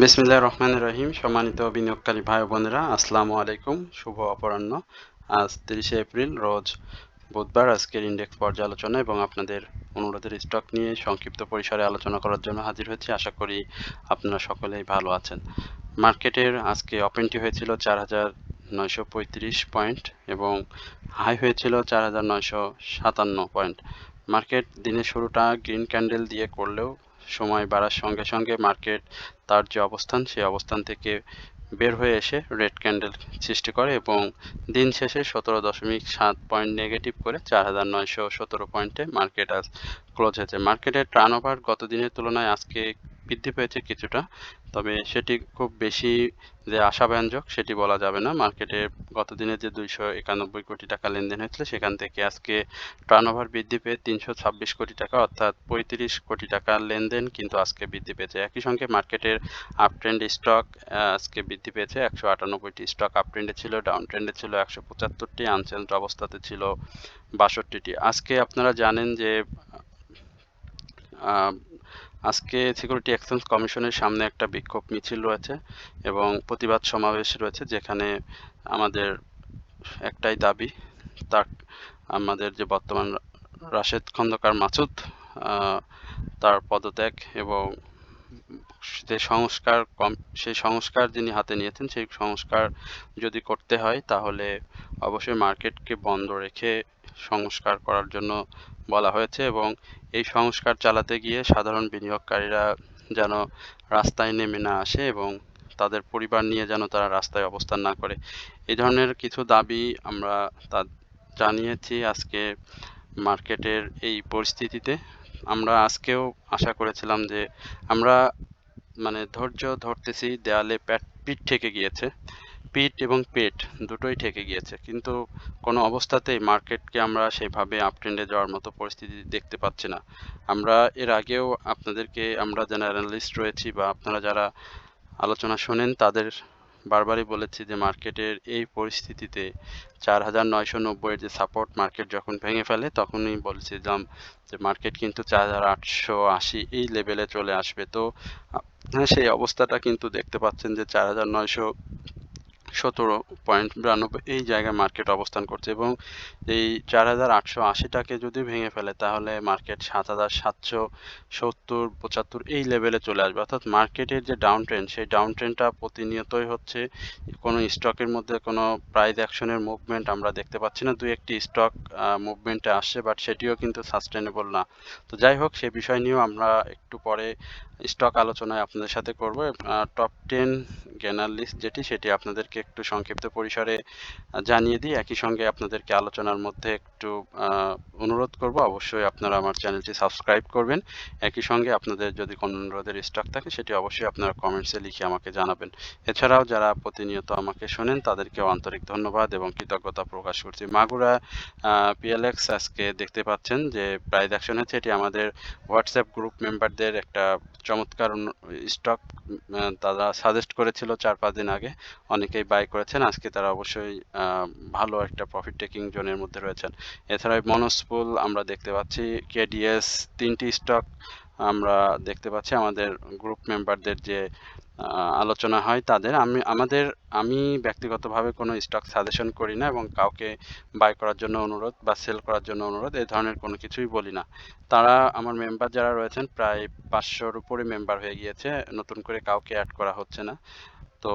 বিসমিল্লাহির রহমানির রহিম। সম্মানিত বিনিয়োগকারী ভাই ও বোনেরা, আসসালামু আলাইকুম। শুভ অপরাহ্ন। আজ 30শে এপ্রিল, রোজ বুধবার। আজকের ইন্ডেক্স পর্যালোচনা এবং আপনাদের অনুরোধের স্টক নিয়ে সংক্ষিপ্ত পরিসরে আলোচনা করার জন্য হাজির হয়েছি। আশা করি আপনারা সকলেই ভালো আছেন। মার্কেটের আজকে ওপেনটি হয়েছিল 4,935 পয়েন্ট এবং হাই হয়েছিল 4,957 পয়েন্ট। মার্কেট দিনের শুরুটা গ্রিন ক্যান্ডেল দিয়ে করলেও সময় বাড়ার সঙ্গে সঙ্গে মার্কেট তার যে অবস্থান সেই অবস্থান থেকে বের হয়ে এসে রেড ক্যান্ডেল সৃষ্টি করে এবং দিন শেষে 17.7 পয়েন্ট নেগেটিভ করে 4,917 পয়েন্টে মার্কেট আজ ক্লোজ হয়েছে। মার্কেটের টার্নওভার গত দিনের তুলনায় আজকে বৃদ্ধি পেয়েছে কিছুটা, তবে সেটি খুব বেশি যে আশাব্যঞ্জক সেটি বলা যাবে না। মার্কেটে গত দিনে যে 291 কোটি টাকা লেনদেন হয়েছিল সেখান থেকে আজকে টার্নওভার বৃদ্ধি পেয়ে 326 কোটি টাকা, অর্থাৎ 35 কোটি টাকার লেনদেন কিন্তু আজকে বৃদ্ধি পেয়েছে। একই সঙ্গে মার্কেটের আপ ট্রেন্ড স্টক আজকে বৃদ্ধি পেয়েছে। 198টি স্টক আপ ট্রেন্ডে ছিল, ডাউন ট্রেন্ডে ছিল 175টি, আনচেঞ্জড অবস্থাতে ছিল 62টি। আজকে আপনারা জানেন যে আজকে সিকিউরিটি এক্সচেঞ্জ কমিশনের সামনে একটা বিক্ষোভ মিছিল রয়েছে এবং প্রতিবাদ সমাবেশ রয়েছে, যেখানে আমাদের একটাই দাবি, তার আমাদের যে বর্তমান রাশেদ খন্দকার মাসুদ তার পদত্যাগ এবং যে সেই সংস্কার যিনি হাতে নিয়েছেন সেই সংস্কার যদি করতে হয় তাহলে অবশ্যই মার্কেটকে বন্ধ রেখে সংস্কার করার জন্য বলা হয়েছে এবং এই সংস্কার চালাতে গিয়ে সাধারণ বিনিয়োগকারীরা যেন রাস্তায় নেমে না আসে এবং তাদের পরিবার নিয়ে যেন তারা রাস্তায় অবস্থান না করে, এই ধরনের কিছু দাবি আমরা তা জানিয়েছি আজকে মার্কেটের এই পরিস্থিতিতে। আমরা আজকেও আশা করেছিলাম যে আমরা ধৈর্য ধরতেছি, দেয়ালে পিঠ ঠেকে গিয়েছে, পিঠ এবং পেট দুটোই ঠেকে গিয়েছে, কিন্তু কোনো অবস্থাতেই মার্কেটকে আমরা সেভাবে আপট্রেন্ডে যাওয়ার মতো পরিস্থিতি দেখতে পাচ্ছি না। আমরা এর আগেও আপনাদেরকে, আমরা যারা অ্যানালিস্ট রয়েছি বা আপনারা যারা আলোচনা শোনেন তাদের বারবারই বলেছি যে মার্কেটের এই পরিস্থিতিতে 4,990 যে সাপোর্ট মার্কেট যখন ভেঙে ফেলে তখনই বলছিলাম যে মার্কেট কিন্তু 4,880 এই লেভেলে চলে আসবে। তো সেই অবস্থাটা কিন্তু দেখতে পাচ্ছেন যে 4,917.92 এই জায়গায় মার্কেট অবস্থান করছে এবং এই 4,880টাকে যদি ভেঙে ফেলে তাহলে মার্কেট 7,770-75 এই লেভেলে চলে আসবে। অর্থাৎ মার্কেটের যে ডাউন ট্রেন্ড সেই ডাউন ট্রেন্ডটা প্রতিনিয়তই হচ্ছে। কোনো স্টকের মধ্যে কোনো প্রাইস অ্যাকশনের মুভমেন্ট আমরা দেখতে পাচ্ছি না। দুই একটি স্টক মুভমেন্টে আসছে, বাট সেটিও কিন্তু সাস্টেনেবল না। তো যাই হোক, সে বিষয় নিয়েও আমরা একটু পরে স্টক আলোচনায় আপনাদের সাথে করব। টপ 10 গেনার লিস্ট সেটি আপনাদেরকে একটু সংক্ষিপ্ত পরিসরে জানিয়ে দিই। একই সঙ্গে আপনাদেরকে আলোচনার মধ্যে একটু অনুরোধ করব, অবশ্যই আপনারা আমার চ্যানেলটি সাবস্ক্রাইব করবেন। একই সঙ্গে আপনাদের যদি কোনো অনুরোধের স্টক থাকে সেটি অবশ্যই আপনারা কমেন্টসে লিখে আমাকে জানাবেন। এছাড়াও যারা প্রতিনিয়ত আমাকে শোনেন তাদেরকেও আন্তরিক ধন্যবাদ এবং কৃতজ্ঞতা প্রকাশ করছি। মাগুরা পিএলএক্স আজকে দেখতে পাচ্ছেন যে প্রাইস অ্যাকশন হচ্ছে। এটি আমাদের হোয়াটসঅ্যাপ গ্রুপ মেম্বারদের একটা চমৎকার স্টক, তারা সাজেস্ট করেছিল 4-5 দিন আগে, অনেকেই বাই করেছেন। আজকে তারা অবশ্যই ভালো একটা প্রফিট টেকিং জোনের মধ্যে রয়েছেন। এছাড়া মনসপুল আমরা দেখতে পাচ্ছি, কেডিএস, 3টি স্টক আমরা দেখতে পাচ্ছি আমাদের গ্রুপ মেম্বারদের যে আলোচনা হয় তাদের। আমি ব্যক্তিগতভাবে কোনো স্টক সাজেশন করি না এবং কাউকে বাই করার জন্য অনুরোধ বা সেল করার জন্য অনুরোধ এই ধরনের কোনো কিছুই বলি না। তারা আমার মেম্বার যারা রয়েছেন প্রায় 500-র উপরে মেম্বার হয়ে গিয়েছে, নতুন করে কাউকে অ্যাড করা হচ্ছে না। তো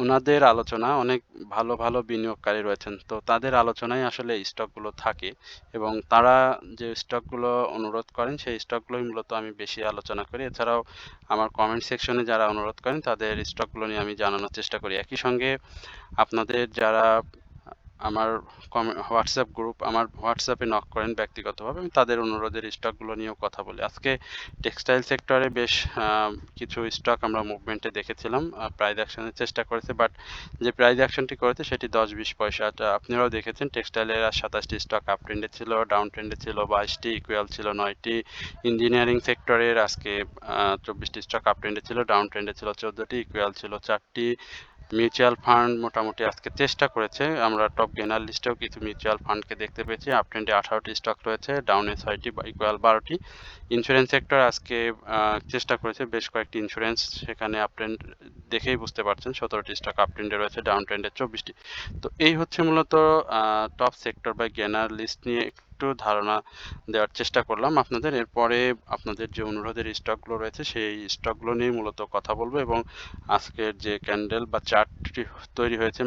ওনাদের আলোচনা, অনেক ভালো ভালো বিনিয়োগকারী রয়েছেন, তো তাদের আলোচনায় আসলে স্টকগুলো থাকে এবং তারা যে স্টকগুলো অনুরোধ করেন সেই স্টকগুলোই মূলত আমি বেশি আলোচনা করি। এছাড়াও আমার কমেন্ট সেকশনে যারা অনুরোধ করেন তাদের স্টকগুলো নিয়ে আমি জানানোর চেষ্টা করি। একই সঙ্গে আপনাদের যারা আমার হোয়াটসঅ্যাপ গ্রুপ, আমার হোয়াটসঅ্যাপে নক করেন ব্যক্তিগতভাবে, আমি তাদের অনুরোধের স্টকগুলো নিয়েও কথা বলি। আজকে টেক্সটাইল সেক্টরে বেশ কিছু স্টক আমরা মুভমেন্টে দেখেছিলাম, প্রাইস অ্যাকশনের চেষ্টা করেছে, বাট যে প্রাইস অ্যাকশনটি করেছে সেটি 10-20 পয়সাটা আপনারাও দেখেছেন। টেক্সটাইলের আর 27টি স্টক আপ ট্রেন্ডে ছিল, ডাউন ট্রেন্ডে ছিল 22টি, ইকুয়াল ছিল 9টি। ইঞ্জিনিয়ারিং সেক্টরের আজকে 24টি স্টক আপ ট্রেন্ডে ছিল, ডাউন ট্রেন্ডে ছিল 14টি, ইকুয়াল ছিল 4টি। মিউচুয়াল ফান্ড মোটামুটি আজকে চেষ্টা করেছে, আমরা টপ গেনার লিস্টেও কিছু মিউচুয়াল ফান্ডকে দেখতে পেয়েছি। আপ ট্রেন্ডে 18টি স্টক রয়েছে, ডাউনে 6টি বা ইকুয়াল 12টি। ইন্স্যুরেন্স সেক্টর আজকে চেষ্টা করেছে, বেশ কয়েকটি ইন্স্যুরেন্স সেখানে আপ ট্রেন্ড দেখেই বুঝতে পারছেন 17টি স্টক আপ ট্রেন্ডে রয়েছে, ডাউন ট্রেন্ডে 24টি। তো এই হচ্ছে মূলত টপ সেক্টর বা গেনার লিস্ট নিয়ে একটু ধারণা দেওয়ার চেষ্টা করলাম আপনাদের। এরপরে আপনাদের যে অনুরোধের স্টকগুলো রয়েছে সেই স্টকগুলো নিয়ে মূলত কথা বলবো এবং আজকের যে ক্যান্ডেল বা চার্টটি তৈরি হয়েছে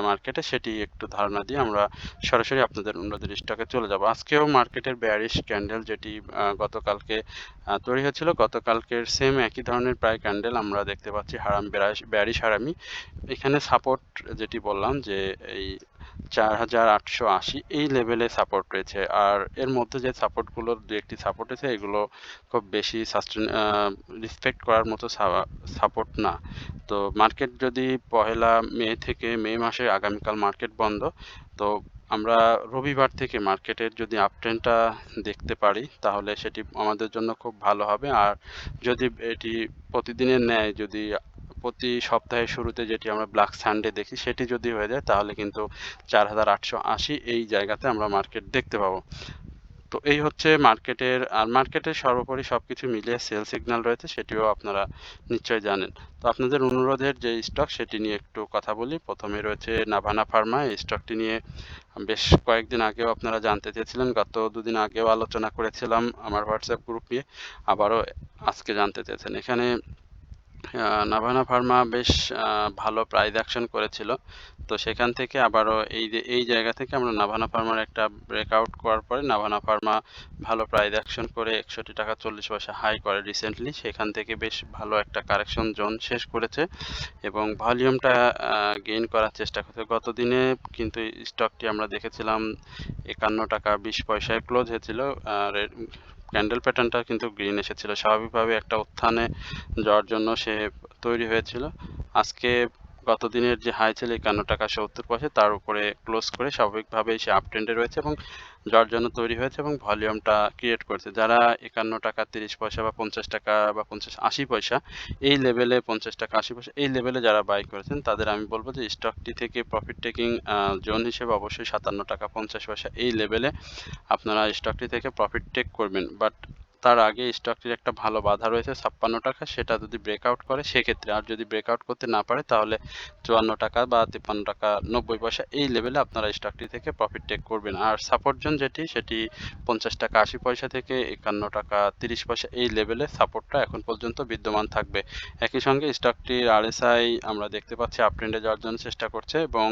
মার্কেটে সেটি একটু ধারণা দিয়ে আমরা সরাসরি আপনাদের অনুরোধের স্টকে চলে যাব। আজকেও মার্কেটের বেয়ারিশ ক্যান্ডেল যেটি গতকালকে তৈরি হয়েছিল, গতকালকের সেম একই ধরনের প্রায় ক্যান্ডেল আমরা দেখতে পাচ্ছি, বেয়ারিশ হারামি। এখানে সাপোর্ট যেটি বললাম যে এই 4880 এই লেভেলে সাপোর্ট রয়েছে, আর এর মধ্যে যে সাপোর্টগুলোর দু একটি সাপোর্ট আছে এগুলো খুব বেশি রেসপেক্ট করার মতো সাপোর্ট না। তো মার্কেট যদি পহেলা মে থেকে, মে মাসে আগামীকাল মার্কেট বন্ধ, তো আমরা রবিবার থেকে মার্কেটের যদি আপট্রেন্ডটা দেখতে পারি তাহলে সেটি আমাদের জন্য খুব ভালো হবে। আর যদি এটি প্রতিদিনের ন্যায় যদি প্রতি সপ্তাহের শুরুতে যেটি আমরা ব্ল্যাক সানডে দেখি সেটি যদি হয়ে যায় তাহলে কিন্তু 4880 এই জায়গাতে আমরা মার্কেট দেখতে পাবো। তো এই হচ্ছে মার্কেটের, আর মার্কেটের সর্বোপরি সবকিছু মিলিয়ে সেল সিগন্যাল রয়েছে সেটিও আপনারা নিশ্চয়ই জানেন। তো আপনাদের অনুরোধের যে স্টক সেটি নিয়ে একটু কথা বলি। প্রথমে রয়েছে নাভানা ফার্মা। এই স্টকটি নিয়ে বেশ কয়েকদিন আগেও আপনারা জানতে চেয়েছিলেন, গত দুদিন আগেও আলোচনা করেছিলাম আমার হোয়াটসঅ্যাপ গ্রুপ নিয়ে, আবারও আজকে জানতে চেয়েছেন। এখানে নাভানা ফার্মা বেশ ভালো প্রাইস অ্যাকশন করেছিল, তো সেখান থেকে আবারও এই জায়গা থেকে আমরা নাভানা ফার্মার একটা ব্রেকআউট করার পরে নাভানা ফার্মা ভালো প্রাইস অ্যাকশন করে 61 টাকা 40 পয়সা হাই করে রিসেন্টলি, সেখান থেকে বেশ ভালো একটা কারেকশন জোন শেষ করেছে এবং ভলিউমটা গেইন করার চেষ্টা করছে। গত দিনে কিন্তু স্টকটি আমরা দেখেছিলাম 51 টাকা 20 পয়সায় ক্লোজ হয়েছিল, আর ক্যান্ডেল প্যাটার্নটা কিন্তু গ্রিন এসেছিল, স্বাভাবিকভাবে একটা উত্থানে যাওয়ার জন্য সে তৈরি হয়েছিল। আজকে গত দিনের যে হাই ছিল 51 টাকা 70 পয়সা, তার উপরে ক্লোজ করে স্বাভাবিকভাবেই সে আপ ট্রেন্ডে রয়েছে এবং যার জন্য তৈরি হয়েছে এবং ভলিউমটা ক্রিয়েট করেছে। যারা 51 টাকা 30 পয়সা বা 50 টাকা বা 50-80 পয়সা এই লেভেলে, 50 টাকা 80 পয়সা এই লেভেলে যারা বাই করেছেন তাদের আমি বলবো যে স্টকটি থেকে প্রফিট টেকিং জোন হিসেবে অবশ্যই 57 টাকা 50 পয়সা এই লেভেলে আপনারা স্টকটি থেকে প্রফিট টেক করবেন। বাট তার আগে স্টকটির একটা ভালো বাধা রয়েছে 56 টাকা, সেটা যদি ব্রেকআউট করে সেক্ষেত্রে, আর যদি ব্রেকআউট করতে না পারে তাহলে 54 টাকা বা 53 টাকা 90 পয়সা এই লেভেলে আপনারা স্টকটি থেকে প্রফিট টেক করবেন। আর সাপোর্ট জোন যেটি সেটি 50 টাকা 80 পয়সা থেকে 51 টাকা 30 পয়সা এই লেভেলে সাপোর্টটা এখন পর্যন্ত বিদ্যমান থাকবে। একই সঙ্গে স্টকটির আরএসআই আমরা দেখতে পাচ্ছি আপ ট্রেন্ডে যাওয়ার জন্য চেষ্টা করছে এবং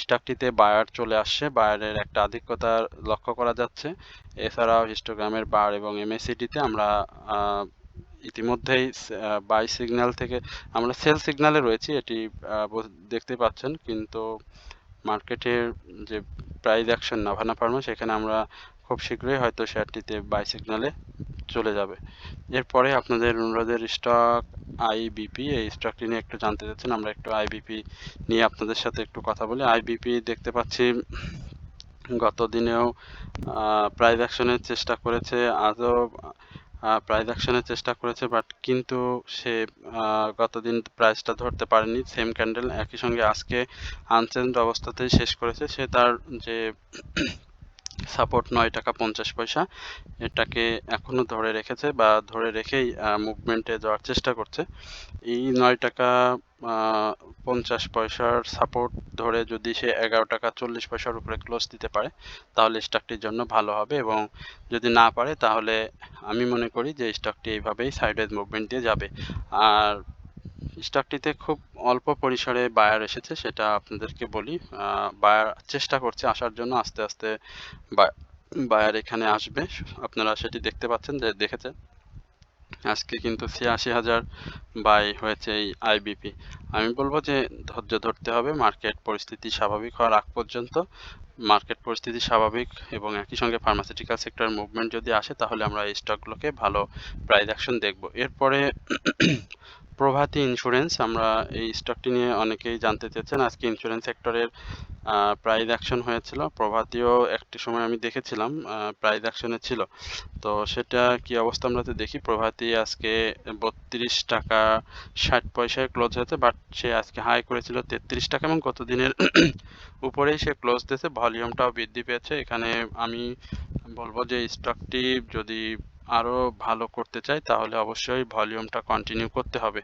স্টকটিতে বায়ার চলে আসছে, বায়ারের একটা আধিক্যতা লক্ষ্য করা যাচ্ছে। এছাড়াও হিস্টোগ্রামের বার এবং এমএসিডিতে আমরা ইতিমধ্যেই বাই সিগন্যাল থেকে আমরা সেল সিগন্যালে রয়েছি, এটি দেখতে পাচ্ছেন, কিন্তু মার্কেটের যে প্রাইস অ্যাকশন নাভানা ফার্মা সেখানে আমরা খুব শীঘ্রই হয়তো শেয়ারটিতে বাই সিগন্যালে চলে যাবে। এরপরে আপনাদের অনুরোধের স্টক আইবিপি, এই স্টকটি নিয়ে একটু জানতে চাচ্ছেন, আমরা একটু আইবিপি নিয়ে আপনাদের সাথে একটু কথা বলি। আইবিপি দেখতে পাচ্ছি গত দিনেও প্রাইস অ্যাকশনের চেষ্টা করেছে, আজও প্রাইস অ্যাকশনের চেষ্টা করেছে, বাট কিন্তু সে গতদিন প্রাইসটা ধরতে পারেনি, সেম ক্যান্ডেল একই সঙ্গে আজকে আনচেঞ্জড অবস্থাতেই শেষ করেছে। সে তার যে সাপোর্ট 9 টাকা 50 পয়সা এটাকে এখনো ধরে রেখেছে বা ধরে রেখেই মুভমেন্টে যাওয়ার চেষ্টা করছে। এই 9 টাকা 50 পয়সার সাপোর্ট ধরে যদি সে 11 টাকা 40 পয়সার উপরে ক্লোজ দিতে পারে তাহলে স্টকটির জন্য ভালো হবে, এবং যদি না পারে তাহলে আমি মনে করি যে স্টকটি এইভাবেই সাইডওয়েজ মুভমেন্ট দিয়ে যাবে। আর স্টকটিতে খুব অল্প পরিসরে বায়ার এসেছে সেটা আপনাদেরকে বলি, বায়ার চেষ্টা করছে আসার জন্য, আস্তে আস্তে বায়ার এখানে আসবে, আপনারা সেটি দেখতে পাচ্ছেন যে দেখেছেন আজকে কিন্তু 86,000 বাই হয়েছে এই আইবিপি। আমি বলবো যে ধৈর্য ধরতে হবে মার্কেট পরিস্থিতি স্বাভাবিক হওয়ার আগ পর্যন্ত। মার্কেট পরিস্থিতি স্বাভাবিক এবং একই সঙ্গে ফার্মাসিউটিক্যাল সেক্টর মুভমেন্ট যদি আসে তাহলে আমরা এই স্টকগুলোকে ভালো প্রাইস অ্যাকশন দেখব। এরপরে প্রভাতী ইন্স্যুরেন্স, আমরা এই স্টকটি নিয়ে অনেকেই জানতে চেয়েছেন। আজকে ইন্স্যুরেন্স সেক্টরের প্রাইস অ্যাকশন হয়েছিল। প্রভাতীয় একটি সময় আমি দেখেছিলাম প্রাইস অ্যাকশনে ছিল, তো সেটা কি অবস্থা আমরা তো দেখি। প্রভাতী আজকে 32 টাকা 60 পয়সায় ক্লোজ হয়েছে, বাট সে আজকে হাই করেছিল 33 টাকা এবং গত দিনের উপরেই সে ক্লোজ দিয়েছে। ভলিউমটাও বৃদ্ধি পেয়েছে। এখানে আমি বলবো যে স্টকটি যদি আরো ভালো করতে চাই তাহলে অবশ্যই ভলিউমটা কন্টিনিউ করতে হবে।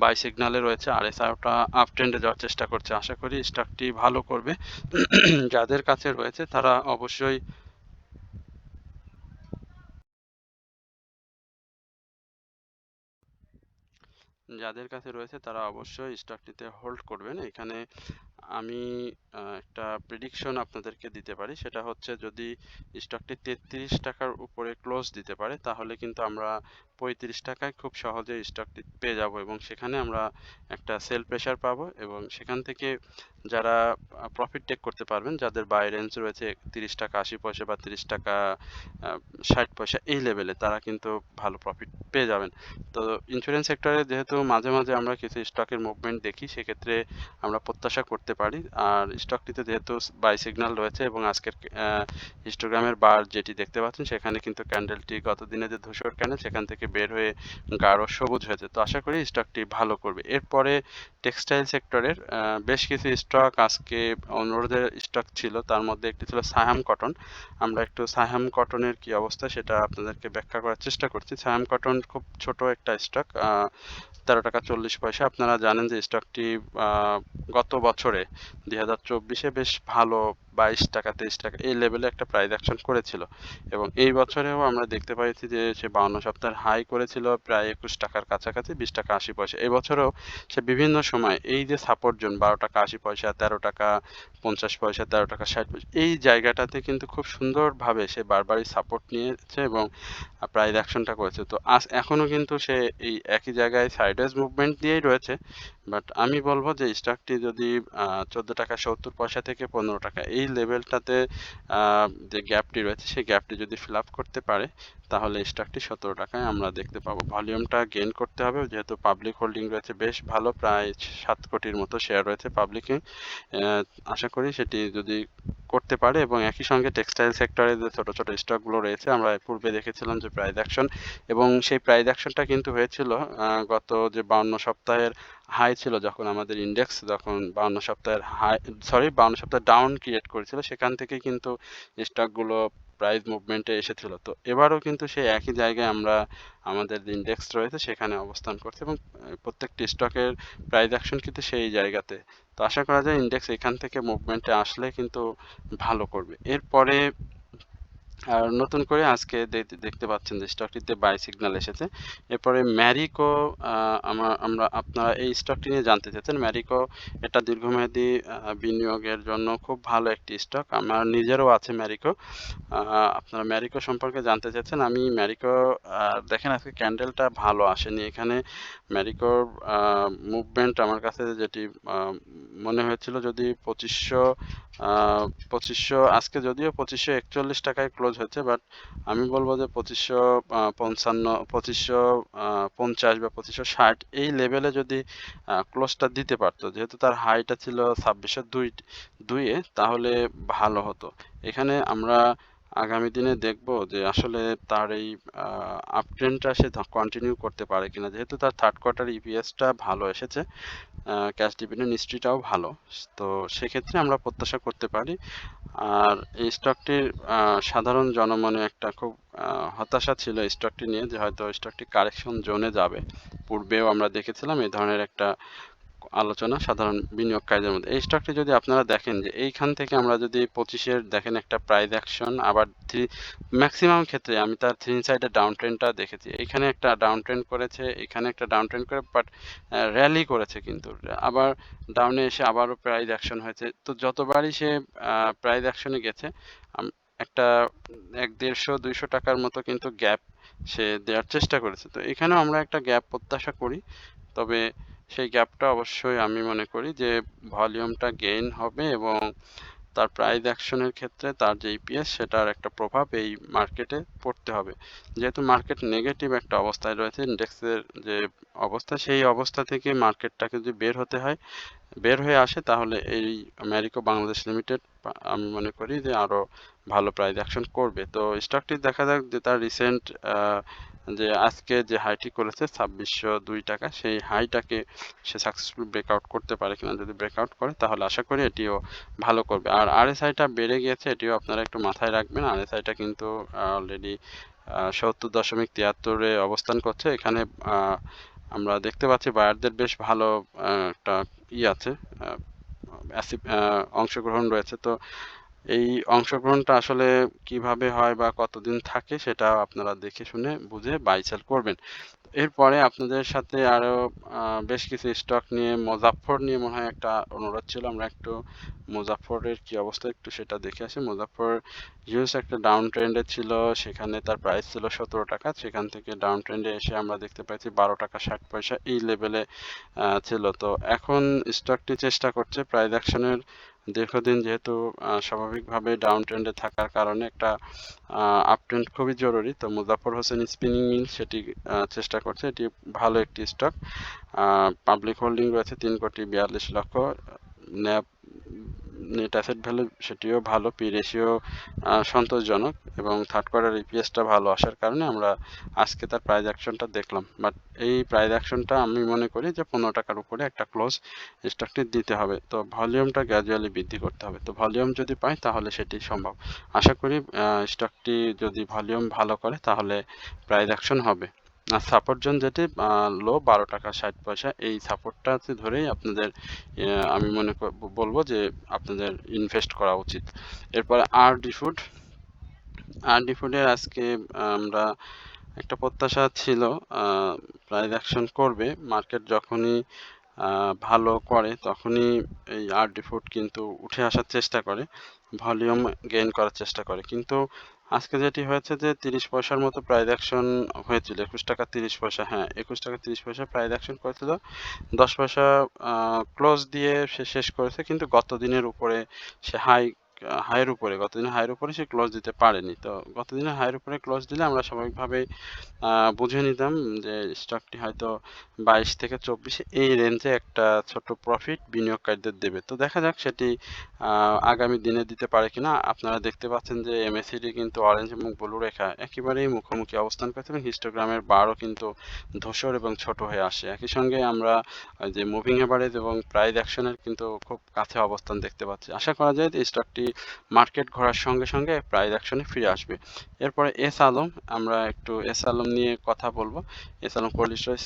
বাই সিগনালে রয়েছে, আরএসআইটা আপ ট্রেন্ডে যাওয়ার চেষ্টা করছে। আশা করি স্টকটি ভালো করবে। যাদের কাছে রয়েছে তারা অবশ্যই স্টকটিতে হোল্ড করবেন। এখানে আমি একটা প্রেডিকশন আপনাদেরকে দিতে পারি, সেটা হচ্ছে যদি স্টকটি 33 টাকার উপরে ক্লোজ দিতে পারে তাহলে কিন্তু আমরা 35 টাকায় খুব সহজে স্টকটি পেয়ে যাব এবং সেখানে আমরা একটা সেল প্রেশার পাবো এবং সেখান থেকে যারা প্রফিট টেক করতে পারবেন, যাদের বাই রেঞ্জ রয়েছে 30 টাকা 80 পয়সা বা 30 টাকা 60 পয়সা এই লেভেলে, তারা কিন্তু ভালো প্রফিট পেয়ে যাবেন। তো ইন্স্যুরেন্স সেক্টরে যেহেতু মাঝে মাঝে আমরা কিছু স্টকের মুভমেন্ট দেখি, সেক্ষেত্রে আমরা প্রত্যাশা করতে পারি। আর স্টকটিতে যেহেতু বাই সিগন্যাল রয়েছে এবং আজকের হিস্টোগ্রামের বার যেটি দেখতে পাচ্ছেন, সেখানে কিন্তু ক্যান্ডেলটি গত দিনে যে ধূসর ক্যান্ডেল সেখান থেকে বের হয়ে গাঢ় সবুজ হয়েছে। তো আশা করি স্টকটি ভালো করবে। এরপরে টেক্সটাইল সেক্টরের বেশ কিছু স্টক আজকে অনুরোধের স্টক ছিল, তার মধ্যে একটি ছিল সায়াম কটন। আমরা একটু সায়াম কটনের কি অবস্থা সেটা আপনাদেরকে ব্যাখ্যা করার চেষ্টা করছি। সায়াম কটন খুব ছোট একটা স্টক, 13 টাকা 40 পয়সা। আপনারা জানেন যে স্টকটি গত বছরে 2024-এ বেশ ভালো 22 টাকা 23 টাকা এই লেভেলে একটা প্রাইস অ্যাকশন করেছিল এবং এই বছরেও আমরা দেখতে পাইছি যে সে 52 সপ্তাহের হাই করেছিল প্রায় 21 টাকার কাছাকাছি, 20 টাকা 80 পয়সা। এবছরেও সে বিভিন্ন সময় এই যে সাপোর্ট জোন 12 টাকা 80 পয়সা, 13 টাকা 50 পয়সা, 13 টাকা 60 পয়সা, এই জায়গাটাতে কিন্তু খুব সুন্দরভাবে সে বারবারই সাপোর্ট নিয়েছে এবং প্রাইস অ্যাকশনটা করেছে। তো এখনো কিন্তু সে এই একই জায়গায় সাইডওয়েজ মুভমেন্ট দিয়েই রয়েছে, বাট আমি বলবো যে স্টকটি যদি 14 টাকা 70 পয়সা থেকে 15 টাকা এই লেভেলটাতে যে গ্যাপটি রয়েছে সেই গ্যাপটি যদি ফিল আপ করতে পারে তাহলে স্টকটি 17 টাকায় আমরা দেখতে পাবো। ভলিউমটা গেইন করতে হবে, যেহেতু পাবলিক হোল্ডিং রয়েছে বেশ ভালো, প্রায় 7 কোটির মতো শেয়ার রয়েছে পাবলিকে। আশা করি সেটি যদি করতে পারে এবং একই সঙ্গে টেক্সটাইল সেক্টরে যে ছোট ছোট স্টকগুলো রয়েছে, আমরা পূর্বে দেখেছিলাম যে প্রাইস অ্যাকশন, এবং সেই প্রাইস অ্যাকশনটা কিন্তু হয়েছিল গত যে 52 সপ্তাহের হাই ছিল, যখন আমাদের ইন্ডেক্স যখন 52 সপ্তাহের হাই, 52 সপ্তাহ ডাউন ক্রিয়েট করেছিল, সেখান থেকে কিন্তু স্টকগুলো প্রাইস মুভমেন্টে এসেছিল। তো এবারও কিন্তু সেই একই জায়গায় আমরা আমাদের যে ইন্ডেক্স রয়েছে সেখানে অবস্থান করছে এবং প্রত্যেকটি স্টকের প্রাইস অ্যাকশন কিন্তু সেই জায়গাতে। তো আশা করা যায় ইন্ডেক্স এখান থেকে মুভমেন্টে আসলে কিন্তু ভালো করবে। এরপরে আর নতুন করে আজকে দেখতে পাচ্ছেন যে স্টকটিতে বাই সিগন্যাল এসেছে। এরপরে ম্যারিকো, আমরা আপনারা এই স্টকটি নিয়ে জানতে চাচ্ছেন। ম্যারিকো এটা দীর্ঘমেয়াদী বিনিয়োগের জন্য খুব ভালো একটি স্টক, আমার নিজেরও আছে ম্যারিকো। আপনারা ম্যারিকো সম্পর্কে জানতে চাচ্ছেন। আমি ম্যারিকো দেখেন আজকে ক্যান্ডেলটা ভালো আসেনি এখানে। ম্যারিকোর মুভমেন্ট আমার কাছে যেটি মনে হয়েছিল, যদি 2500 আজকে যদিও 2541 টাকায় ক্লোজ হয়েছে, বাট আমি বলবো যে 2555 2550 বা 2560 এই লেভেলে যদি ক্লোজটা দিতে পারতো, যেহেতু তার হাইটা ছিল 2602 তাহলে ভালো হতো। এখানে আমরা আগামী দিনে দেখব যে আসলে তার এই আপ ট্রেন্ডটা সে কন্টিনিউ করতে পারে কিনা, যেহেতু তার থার্ড কোয়ার্টার ইপিএসটা ভালো এসেছে, ক্যাশ ডিভিডেন্ড হিস্ট্রিটাও ভালো। তো সেক্ষেত্রে আমরা প্রত্যাশা করতে পারি। আর এই স্টকটির সাধারণ জনমনে একটা খুব হতাশা ছিল স্টকটি নিয়ে, যে হয়তো স্টকটি কারেকশন জোনে যাবে। পূর্বেও আমরা দেখেছিলাম এই ধরনের একটা আলোচনা সাধারণ বিনিয়োগকারীদের মধ্যে। এই স্টকটি যদি আপনারা দেখেন যে এইখান থেকে আমরা যদি 25-এর দেখেন একটা প্রাইস অ্যাকশন, আবার ম্যাক্সিমাম ক্ষেত্রে আমি তার থ্রি সাইডের ডাউন ট্রেন্ডটা দেখেছি। এখানে একটা ডাউন ট্রেন্ড করেছে, এখানে একটা ডাউন ট্রেন্ড করে, বাট র্যালি করেছে, কিন্তু আবার ডাউনে এসে আবারও প্রাইস অ্যাকশন হয়েছে। তো যতবারই সে প্রাইস অ্যাকশনে গেছে একটা 150-200 টাকার মতো কিন্তু গ্যাপ সে দেওয়ার চেষ্টা করেছে। তো এখানেও আমরা একটা গ্যাপ প্রত্যাশা করি, তবে সেই গ্যাপটা অবশ্যই আমি মনে করি যে ভলিউমটা গেইন হবে এবং তার প্রাইস অ্যাকশনের ক্ষেত্রে তার যে ইপিএস সেটার একটা প্রভাব এই মার্কেটে পড়তে হবে। যেহেতু মার্কেট নেগেটিভ একটা অবস্থায় রয়েছে, ইন্ডেক্সের যে অবস্থা সেই অবস্থা থেকে মার্কেটটাকে যদি বের হয়ে আসে, তাহলে এই ম্যারিকো বাংলাদেশ লিমিটেড আমি মনে করি যে আরো ভালো প্রাইস অ্যাকশন করবে। তো স্টকটি দেখা যাক যে তার রিসেন্ট যে আজকে যে হাইটি করেছে 2602 টাকা, সেই হাইটাকে সে সাকসেসফুল ব্রেকআউট করতে পারে কিনা। যদি ব্রেকআউট করে তাহলে আশা করি এটিও ভালো করবে। আর আরএসআইটা বেড়ে গিয়েছে, এটিও আপনারা একটু মাথায় রাখবেন। আরএসআইটা কিন্তু অলরেডি 70.73-এ অবস্থান করছে। এখানে আমরা দেখতে পাচ্ছি বায়ারদের বেশ ভালো একটা আছে, অংশগ্রহণ রয়েছে। তো এই অংশগ্রহণটা আসলে কিভাবে হয় বা কতদিন থাকে সেটা আপনারা দেখে শুনে বুঝে বাই সেল করবেন। এরপরে আপনাদের সাথে আরো বেশ কিছু স্টক নিয়ে, মুজাফফর নিয়ে মনে হয় একটা অনুরোধ ছিল, আমরা একটু মুজাফফরের কি অবস্থা একটু সেটা দেখে আসি। মুজাফফর হিউজ একটা ডাউন ট্রেন্ডে ছিল, সেখানে তার প্রাইস ছিল 17 টাকা, সেখান থেকে ডাউন ট্রেন্ডে এসে আমরা দেখতে পাচ্ছি 12 টাকা 60 পয়সা এই লেভেলে ছিল। তো এখন স্টকটি চেষ্টা করছে প্রাইস অ্যাকশনের, দীর্ঘদিন যেহেতু স্বাভাবিকভাবে ডাউন ট্রেন্ডে থাকার কারণে একটা আপ ট্রেন্ড খুবই জরুরি। তো মুজাফফর হোসেন স্পিনিং মিল সেটি চেষ্টা করছে, এটি ভালো একটি স্টক। পাবলিক হোল্ডিং রয়েছে 3,42,00,000। ন্যাপ নেট অ্যাসেট ভ্যালু সেটিও ভালো, পি রেশিও সন্তোষজনক, এবং থার্ড কোয়ার্টার ইপিএসটা ভালো আসার কারণে আমরা আজকে তার প্রাইস অ্যাকশনটা দেখলাম। বাট এই প্রাইস অ্যাকশনটা আমি মনে করি যে 15 টাকার উপরে একটা ক্লোজ স্টকটি দিতে হবে। তো ভলিউমটা গ্র্যাজুয়ালি বৃদ্ধি করতে হবে। তো ভলিউম যদি পাই তাহলে সেটি সম্ভব। আশা করি স্টকটি যদি ভলিউম ভালো করে তাহলে প্রাইস অ্যাকশন হবে। আর সাপোর্ট জোন যেটি লো 12 টাকা 60 পয়সা, এই সাপোর্টটা ধরেই আপনাদের আমি বলবো যে আপনাদের ইনভেস্ট করা উচিত। এরপরে আরডি ফুডের আজকে আমরা একটা প্রত্যাশা ছিল প্রাইস অ্যাকশন করবে। মার্কেট যখনই ভালো করে তখনই এই আরডি ফুড কিন্তু উঠে আসার চেষ্টা করে, ভলিউম গেইন করার চেষ্টা করে। কিন্তু আজকে যেটি হয়েছে যে 30 পয়সার মতো প্রাইস অ্যাকশন হয়েছিল, 21 টাকা 30 পয়সা, হ্যাঁ 21 টাকা 30 পয়সা প্রাইস অ্যাকশন করেছিল। 10 পয়সা ক্লোজ দিয়ে সে শেষ করেছে, কিন্তু গত দিনের উপরে সে গতদিনের হাইয়ের উপরে সে ক্লোজ দিতে পারেনি। তো গতদিনের হাইয়ের উপরে ক্লোজ দিলে আমরা স্বাভাবিকভাবেই বুঝে নিতাম যে স্টকটি হয়তো 22 থেকে 24 এই রেঞ্জে একটা ছোট প্রফিট বিনিয়োগকারীদের দেবে। তো দেখা যাক সেটি আগামী দিনে দিতে পারে কিনা। আপনারা দেখতে পাচ্ছেন যে এমএসিডি কিন্তু অরেঞ্জ এবং ব্লু রেখা একেবারেই মুখোমুখি অবস্থান করছে, এবং হিস্টোগ্রামের বারও কিন্তু ধূসর এবং ছোট হয়ে আসে। একই সঙ্গে আমরা যে মুভিং এভারেজ এবং প্রাইস অ্যাকশনের কিন্তু খুব কাছে অবস্থান দেখতে পাচ্ছি। আশা করা যায় যে স্টকটি মার্কেট ঘোরার সঙ্গে সঙ্গে প্রাইস অ্যাকশনে ফিরে আসবে। এরপরে এস আলম, আমরা একটু এস আলম নিয়ে কথা বলবো। এস আলম কোল্ড স্টোরেজ,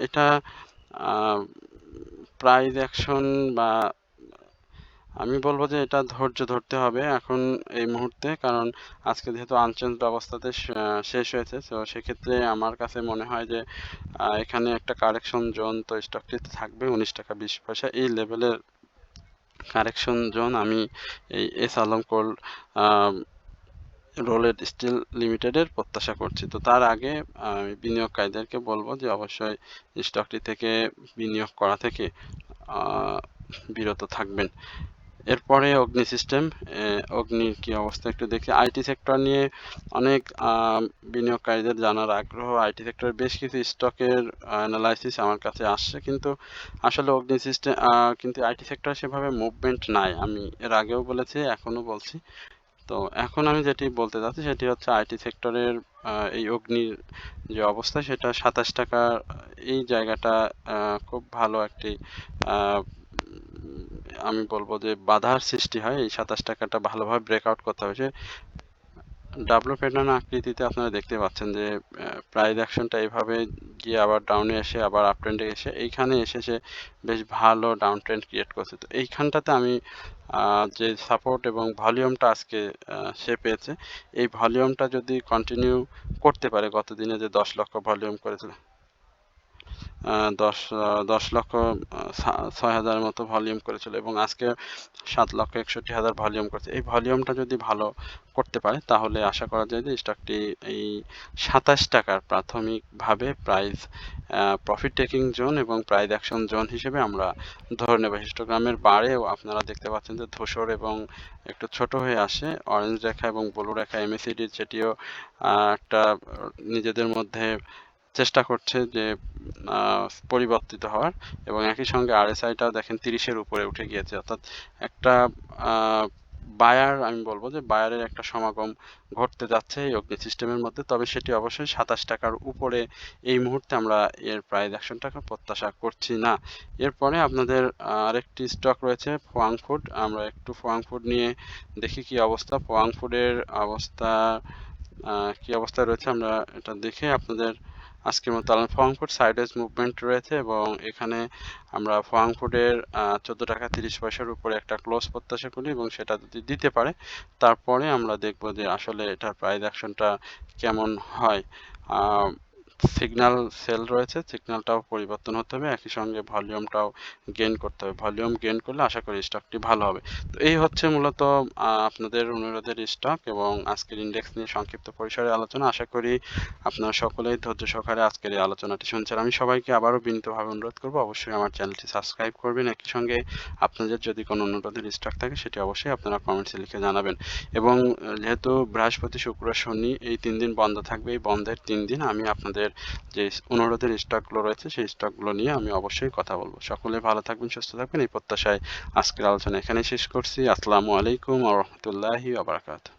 এটা প্রাইস অ্যাকশন বা আমি বলবো যে এটা ধৈর্য ধরতে হবে এখন এই মুহূর্তে, কারণ আজকে যেহেতু আনচেঞ্জড অবস্থাতে শেষ হয়েছে। তো সেক্ষেত্রে আমার কাছে মনে হয় যে এখানে একটা কারেকশন জোন তো স্টকটিতে থাকবে 19 টাকা 20 পয়সা এই লেভেলের কারেকশন জোন আমি এই এস আলম কোল্ড রোলেড স্টিল লিমিটেডের প্রত্যাশা করছি। তো তার আগে আমি বিনিয়োগকারীদেরকে বলবো যে অবশ্যই স্টকটি থেকে বিনিয়োগ করা থেকে বিরত থাকবেন। এরপরে অগ্নি সিস্টেম, অগ্নির কি অবস্থা একটু দেখি। আইটি সেক্টর নিয়ে অনেক বিনিয়োগকারীদের জানার আগ্রহ। আইটি সেক্টরের বেশ কিছু স্টকের অ্যানালাইসিস আমার কাছে আসছে, কিন্তু আসলে অগ্নি সিস্টেম কিন্তু আইটি সেক্টরে সেভাবে মুভমেন্ট নাই। আমি এর আগেও বলেছি, এখনও বলছি। তো এখন আমি যেটি বলতে চাচ্ছি সেটি হচ্ছে আইটি সেক্টরের এই অগ্নির যে অবস্থা সেটা 27 টাকা এই জায়গাটা খুব ভালো একটি আমি বলবো যে বাধার সৃষ্টি হয়। এই 27 টাকাটা ভালোভাবে ব্রেকআউট করতে হবে। ডাবল প্যাটার্ন আকৃতিতে আপনারা দেখতে পাচ্ছেন যে প্রাইস অ্যাকশনটা এইভাবে গিয়ে আবার ডাউনে এসে আবার আপ ট্রেন্ডে এসে এইখানে এসে বেশ ভালো ডাউন ট্রেন্ড ক্রিয়েট করছে। তো এইখানটাতে আমি যে সাপোর্ট এবং ভলিউমটা আজকে সে পেয়েছে, এই ভলিউমটা যদি কন্টিনিউ করতে পারে, গত দিনে যে 10 লক্ষ ভলিউম করেছিল, 10 লক্ষ 6,000 মতো ভলিউম করেছিল এবং আজকে 7,61,000 ভলিউম করছে। এই ভলিউমটা যদি ভালো করতে পারে তাহলে আশা করা যায় যে স্টকটি এই 27 টাকার প্রাথমিকভাবে প্রাইস প্রফিট টেকিং জোন এবং প্রাইস অ্যাকশন জোন হিসেবে আমরা ধরে নেব। হিস্টোগ্রামের বারেও আপনারা দেখতে পাচ্ছেন যে ধূসর এবং একটু ছোট হয়ে আসে অরেঞ্জ রেখা এবং ব্লু রেখা এমএসিডির, যেটিও একটা নিজেদের মধ্যে চেষ্টা করছে যে পরিবর্তিত হওয়ার, এবং একই সঙ্গে আরএসআইটাও দেখেন 30-এর উপরে উঠে গিয়েছে, অর্থাৎ একটা বায়ার, আমি বলবো যে বায়ারের একটা সমাগম ঘটতে যাচ্ছে এই অগ্নি সিস্টেমের মধ্যে, তবে সেটি অবশ্যই 27 টাকার উপরে এই মুহূর্তে আমরা এর প্রাইস অ্যাকশনটাকে প্রত্যাশা করছি না। এরপরে আপনাদের আরেকটি স্টক রয়েছে ফোয়াং ফুড। আমরা একটু ফোয়াং ফুড নিয়ে দেখি কি অবস্থা। ফোয়াং ফুডের অবস্থা কি অবস্থায় রয়েছে আমরা এটা দেখে আপনাদের আজকের মতো ফোয়াং ফুড সাইডওয়েজ মুভমেন্ট রয়েছে এবং এখানে আমরা ফোয়াং ফুডের 14 টাকা 30 পয়সার উপরে একটা ক্লোজ প্রত্যাশা করি এবং সেটা যদি দিতে পারে তারপরে আমরা দেখব যে আসলে এটার প্রাইস অ্যাকশনটা কেমন হয়। সিগন্যাল সেল রয়েছে, সিগন্যালটাও পরিবর্তন হতে হবে, একই সঙ্গে ভলিউমটাও গেইন করতে হবে। ভলিউম গেইন করলে আশা করি স্টকটি ভালো হবে। তো এই হচ্ছে মূলত আপনাদের অনুরোধের স্টক এবং আজকের ইন্ডেক্স নিয়ে সংক্ষিপ্ত পরিসরে আলোচনা। আশা করি আপনারা সকলেই ধৈর্য সহকারে আজকের এই আলোচনাটি শুনছেন। আমি সবাইকে আবারও বিনীতভাবে অনুরোধ করব অবশ্যই আমার চ্যানেলটি সাবস্ক্রাইব করবেন। একই সঙ্গে আপনাদের যদি কোনো অনুরোধের স্টক থাকে সেটি অবশ্যই আপনারা কমেন্টসে লিখে জানাবেন। এবং যেহেতু বৃহস্পতি শুক্র শনি এই 3 দিন বন্ধ থাকবে, এই বন্ধের 3 দিন আমি আপনাদের যে অনুরোধের স্টকগুলো রয়েছে সেই স্টকগুলো নিয়ে আমি অবশ্যই কথা বলবো। সকলে ভালো থাকবেন, সুস্থ থাকবেন এই প্রত্যাশায় আজকের আলোচনা এখানেই শেষ করছি। আসসালামু আলাইকুম ওয়া রাহমাতুল্লাহি ওয়া বারাকাতুহু।